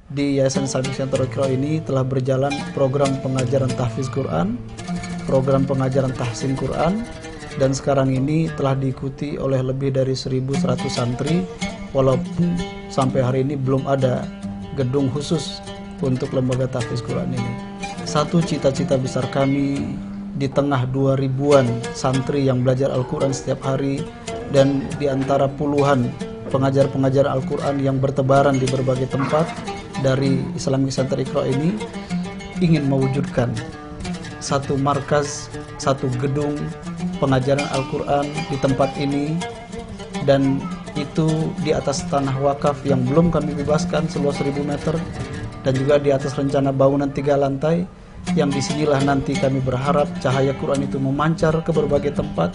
Di Yayasan Islamic Center Iqra ini telah berjalan program pengajaran tahfiz Quran, program pengajaran tahsin Quran, dan sekarang ini telah diikuti oleh lebih dari 1.100 santri, walaupun sampai hari ini belum ada gedung khusus untuk lembaga tahfiz Quran ini. Satu cita-cita besar kami di tengah 2.000-an santri yang belajar Al-Quran setiap hari, dan di antara puluhan pengajar-pengajar Al-Quran yang bertebaran di berbagai tempat dari Islamic Center Iqra ini, ingin mewujudkan satu markas, satu gedung pengajaran Al-Quran di tempat ini, dan itu di atas tanah wakaf yang belum kami bebaskan seluas 1.000 meter, dan juga di atas rencana bangunan 3 lantai yang disinilah nanti kami berharap cahaya Quran itu memancar ke berbagai tempat,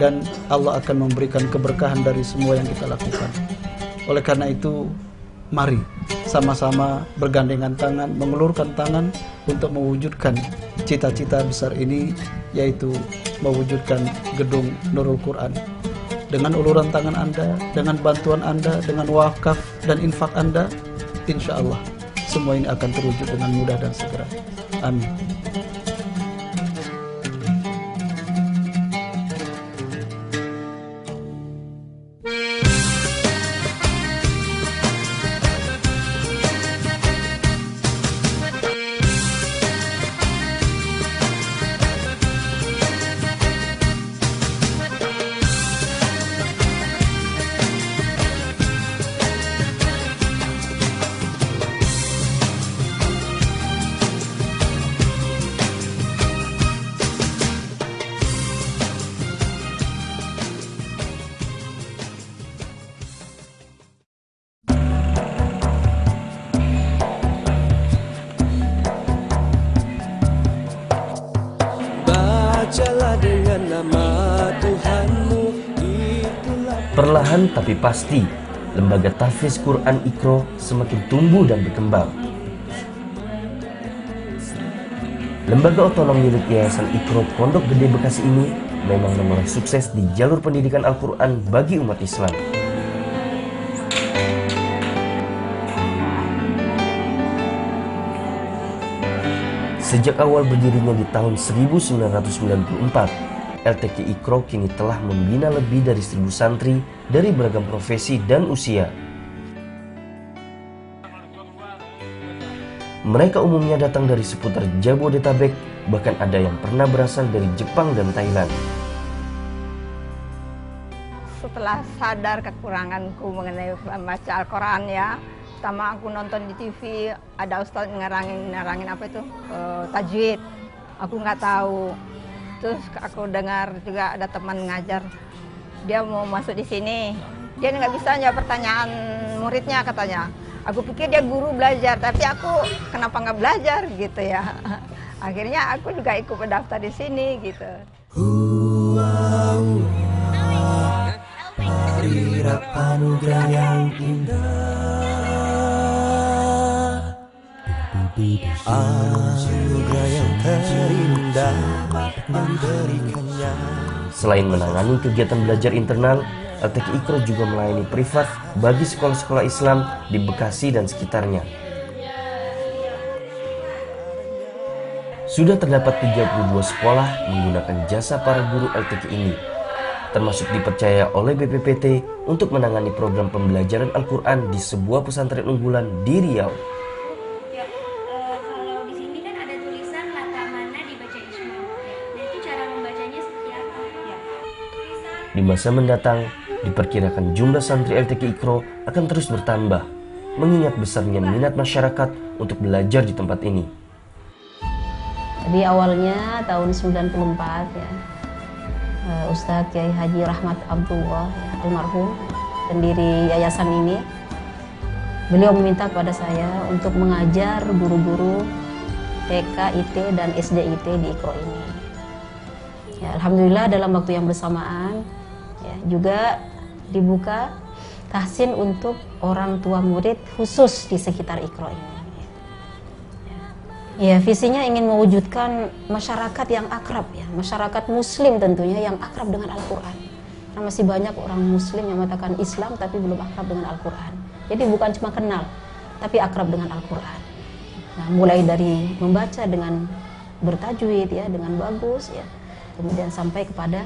dan Allah akan memberikan keberkahan dari semua yang kita lakukan. Oleh karena itu, mari sama-sama bergandengan tangan, mengulurkan tangan untuk mewujudkan cita-cita besar ini, yaitu mewujudkan gedung Nurul Quran. Dengan uluran tangan Anda, dengan bantuan Anda, dengan wakaf dan infak Anda, insya Allah semua ini akan terwujud dengan mudah dan segera. Amin. Perlahan tapi pasti, lembaga tahfiz Quran Iqra semakin tumbuh dan berkembang. Lembaga otonom milik Yayasan Iqra Pondok Gede Bekasi ini memang menolak sukses di jalur pendidikan Al-Quran bagi umat Islam. Sejak awal berdirinya di tahun 1994, LTQ Iqra kini telah membina lebih dari 1.000 santri dari beragam profesi dan usia. Mereka umumnya datang dari seputar Jabodetabek, bahkan ada yang pernah berasal dari Jepang dan Thailand. Setelah sadar kekuranganku mengenai membaca Al-Quran, ya, pertama aku nonton di TV, ada ustaz ngerangin apa itu, tajwid. Aku nggak tahu. Terus aku dengar juga ada teman ngajar, dia mau masuk di sini, dia nggak bisa jawab pertanyaan muridnya katanya. Aku pikir dia guru belajar, tapi aku kenapa nggak belajar gitu ya. Akhirnya aku juga ikut mendaftar di sini gitu. Harap anugerah yang indah, anugerah yang terindah yang diberikannya. Selain menangani kegiatan belajar internal, LTQ Iqra juga melayani privat bagi sekolah-sekolah Islam di Bekasi dan sekitarnya. Sudah terdapat 32 sekolah menggunakan jasa para guru LTQ ini, termasuk dipercaya oleh BPPT untuk menangani program pembelajaran Al-Quran di sebuah pesantren unggulan di Riau. Kalau di sini kan ada tulisan lata mana dibaca Ismail. Nah, itu cara membacanya seperti apa? Ya. Di masa mendatang, diperkirakan jumlah santri LTQ Iqra akan terus bertambah, mengingat besarnya minat masyarakat untuk belajar di tempat ini. Jadi awalnya tahun 94 ya, Ustadz Kiai Haji Rahmat Abdullah ya, almarhum pendiri yayasan ini, beliau meminta kepada saya untuk mengajar guru-guru TK, IT, dan SD IT di Iqra ini. Ya, alhamdulillah dalam waktu yang bersamaan ya, juga dibuka tahsin untuk orang tua murid khusus di sekitar Iqra ini. Ya, visinya ingin mewujudkan masyarakat yang akrab ya, masyarakat muslim tentunya yang akrab dengan Al-Quran. Karena masih banyak orang muslim yang mengatakan Islam tapi belum akrab dengan Al-Quran. Jadi bukan cuma kenal, tapi akrab dengan Al-Quran. Nah, mulai dari membaca dengan bertajwid ya, dengan bagus ya, kemudian sampai kepada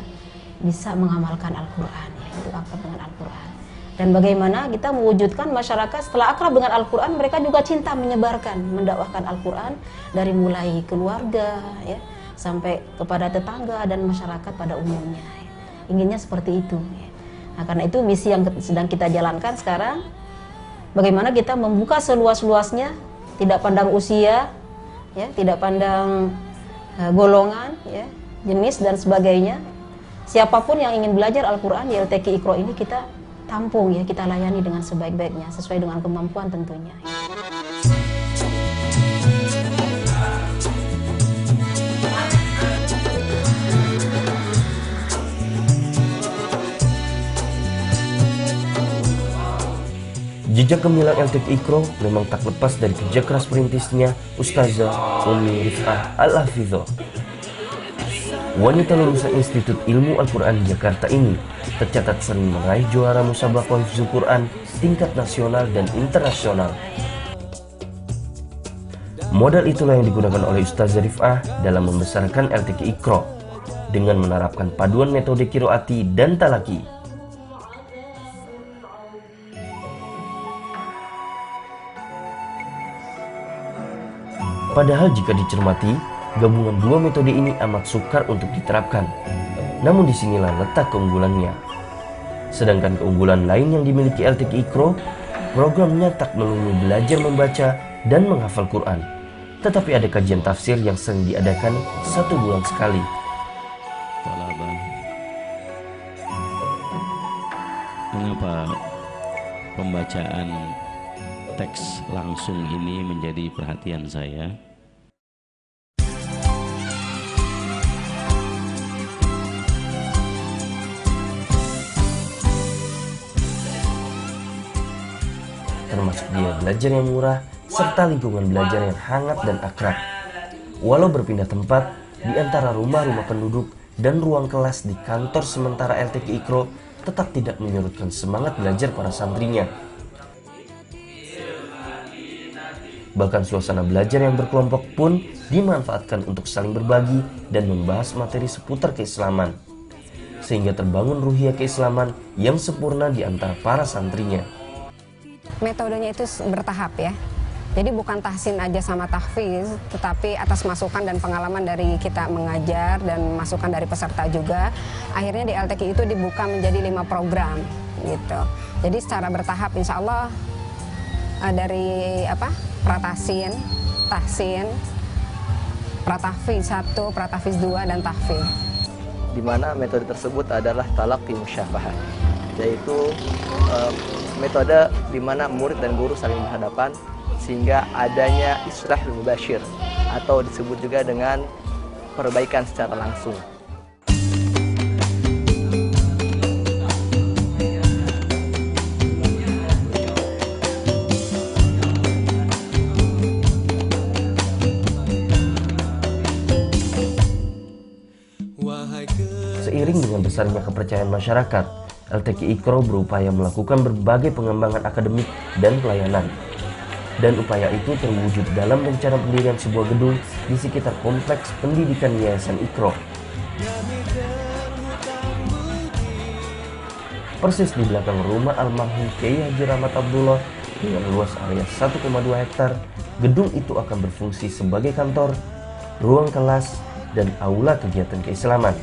bisa mengamalkan Al-Quran ya, itu akrab dengan Al-Quran. Dan bagaimana kita mewujudkan masyarakat setelah akrab dengan Al-Quran, mereka juga cinta menyebarkan, mendakwahkan Al-Quran dari mulai keluarga ya, sampai kepada tetangga dan masyarakat pada umumnya ya. Inginnya seperti itu ya. Nah, karena itu misi yang sedang kita jalankan sekarang, bagaimana kita membuka seluas-luasnya, tidak pandang usia ya, tidak pandang golongan ya, jenis dan sebagainya. Siapapun yang ingin belajar Al-Quran di LTQ Iqra ini kita tampung ya, kita layani dengan sebaik-baiknya sesuai dengan kemampuan tentunya. Jejak gemilang LTQ Iqra memang tak lepas dari kerja keras perintisnya, Ustazah Umi Rif'ah Al-Hafidhah. Wanita lulusan Institut Ilmu Al-Quran Jakarta ini tercatat sering meraih juara musabaqah hifdzul Quran tingkat nasional dan internasional. Modal itulah yang digunakan oleh Ustazah Rif'ah dalam membesarkan LTQ Iqra dengan menerapkan paduan metode qiraati dan talaki. Padahal jika dicermati, gabungan dua metode ini amat sukar untuk diterapkan. Namun disinilah letak keunggulannya. Sedangkan keunggulan lain yang dimiliki LTQ Iqra, programnya tak melulu belajar membaca dan menghafal Quran, tetapi ada kajian tafsir yang sering diadakan 1 bulan sekali. Mengapa pembacaan teks langsung ini menjadi perhatian saya? Termasuk biaya belajar yang murah serta lingkungan belajar yang hangat dan akrab. Walau berpindah tempat di antara rumah-rumah penduduk dan ruang kelas di kantor sementara LTQ Iqra, tetap tidak menyurutkan semangat belajar para santrinya. Bahkan suasana belajar yang berkelompok pun dimanfaatkan untuk saling berbagi dan membahas materi seputar keislaman, sehingga terbangun ruhiyah keislaman yang sempurna di antara para santrinya. Metodenya itu bertahap ya. Jadi bukan tahsin aja sama tahfiz, tetapi atas masukan dan pengalaman dari kita mengajar dan masukan dari peserta juga, akhirnya di LTQ itu dibuka menjadi 5 program gitu. Jadi secara bertahap insya Allah dari pratahsin, tahsin, pratahfiz 1, pratahfiz 2 dan tahfiz. Di mana metode tersebut adalah talaqi musyafahah, yaitu metode di mana murid dan guru saling berhadapan sehingga adanya islahul mubasyir atau disebut juga dengan perbaikan secara langsung. Seiring dengan besarnya kepercayaan masyarakat, LTQ Iqra berupaya melakukan berbagai pengembangan akademik dan pelayanan. Dan upaya itu terwujud dalam rencana pendirian sebuah gedung di sekitar kompleks pendidikan Yayasan Iqra. Persis di belakang rumah almarhum Kiai Haji Rahmat Abdullah dengan luas area 1,2 hektar, gedung itu akan berfungsi sebagai kantor, ruang kelas, dan aula kegiatan keislaman.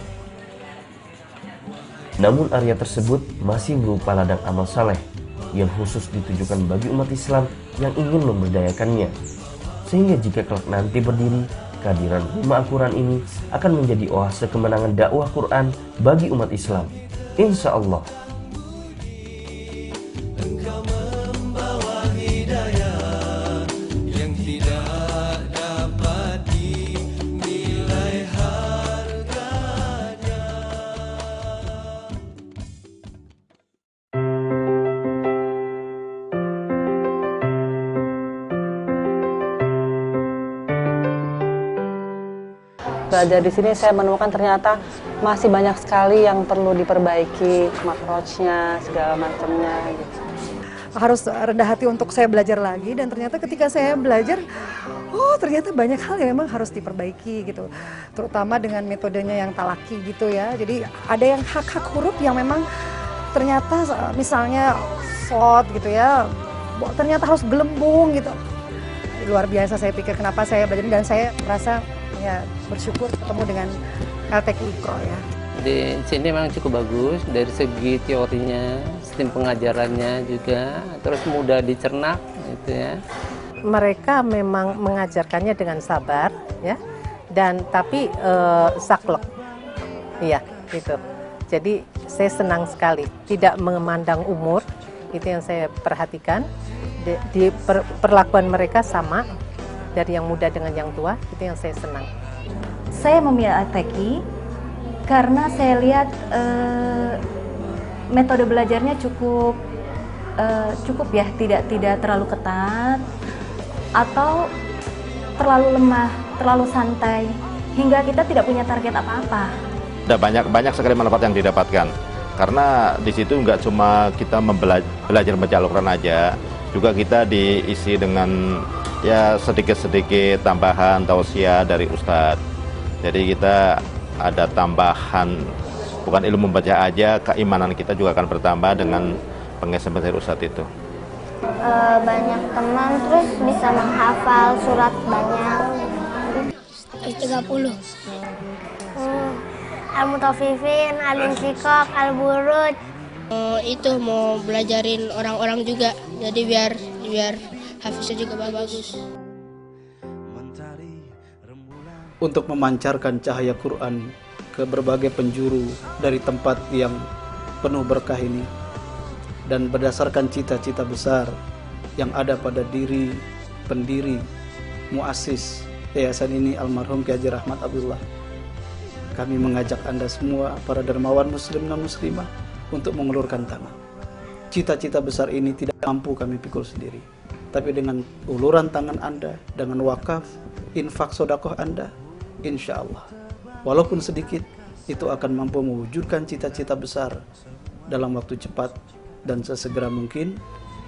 Namun area tersebut masih berupa ladang amal saleh yang khusus ditujukan bagi umat Islam yang ingin memberdayakannya. Sehingga jika kelak nanti berdiri, kehadiran rumah Al-Quran ini akan menjadi oase kemenangan dakwah Quran bagi umat Islam. Insya Allah. Belajar di sini saya menemukan ternyata masih banyak sekali yang perlu diperbaiki, makrojnya, segala macamnya gitu. harus rendah hati untuk saya belajar lagi. Dan ternyata ketika saya belajar, oh ternyata banyak hal yang memang harus diperbaiki gitu, terutama dengan metodenya yang talaki gitu ya. Jadi ada yang hak-hak huruf yang memang ternyata misalnya short gitu ya, ternyata harus gelembung gitu. Luar biasa, saya pikir kenapa saya belajar, dan saya merasa ya bersyukur ketemu dengan LTQ Iqra ya. Di sini memang cukup bagus dari segi teorinya, sistem pengajarannya juga, terus mudah dicerna gitu ya. Mereka memang mengajarkannya dengan sabar ya, dan tapi saklek, iya gitu. Jadi saya senang sekali, tidak memandang umur, itu yang saya perhatikan. Di perlakuan mereka sama, dari yang muda dengan yang tua, itu yang saya senang. Saya memilih LTQ karena saya lihat metode belajarnya cukup ya, tidak terlalu ketat atau terlalu lemah, terlalu santai, hingga kita tidak punya target apa-apa. Ada banyak sekali manfaat yang didapatkan, karena di situ nggak cuma kita belajar membaca Al-Quran aja, juga kita diisi dengan ya sedikit-sedikit tambahan tausiah dari Ustadz. Jadi kita ada tambahan, bukan ilmu membaca aja, keimanan kita juga akan bertambah dengan pengesahan dari Ustadz itu. Banyak teman, terus bisa menghafal surat banyak. 30. Al-Mutaffifin, Al-Insyikok, Al-Buruj. Itu mau belajarin orang-orang juga, jadi biar hafiznya juga bagus. Untuk memancarkan cahaya Quran ke berbagai penjuru dari tempat yang penuh berkah ini, dan berdasarkan cita-cita besar yang ada pada diri pendiri muassis yayasan ini, almarhum Kiai Haji Rahmat Abdullah, kami mengajak Anda semua para dermawan muslim dan muslimah untuk mengulurkan tangan. Cita-cita besar ini tidak mampu kami pikul sendiri, tapi dengan uluran tangan Anda, dengan wakaf, infak, sodakoh Anda, insya Allah, walaupun sedikit, itu akan mampu mewujudkan cita-cita besar dalam waktu cepat dan sesegera mungkin,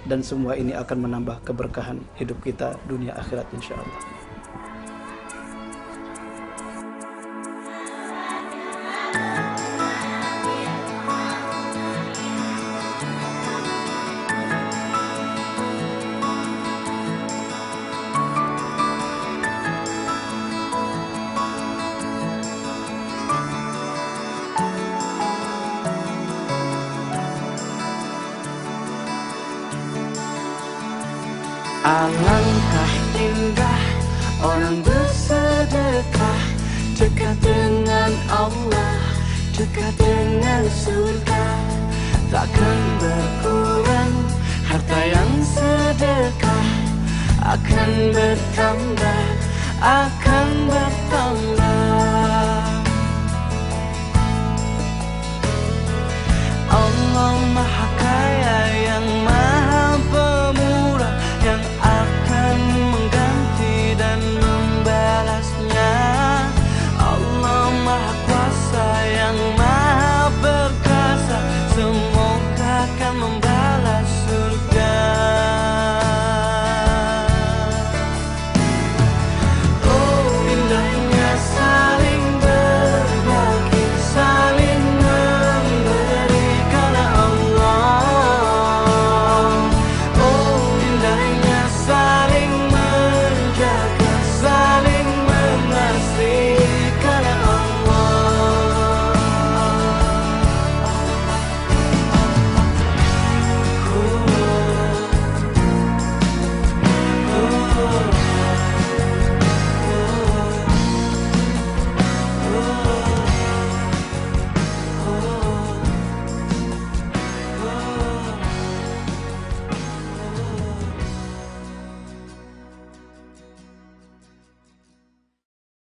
dan semua ini akan menambah keberkahan hidup kita dunia akhirat insya Allah. Alangkah indah orang bersedekah, dekat dengan Allah, dekat dengan surga. Takkan berkurang harta yang sedekah, akan bertambah, akan bertambah.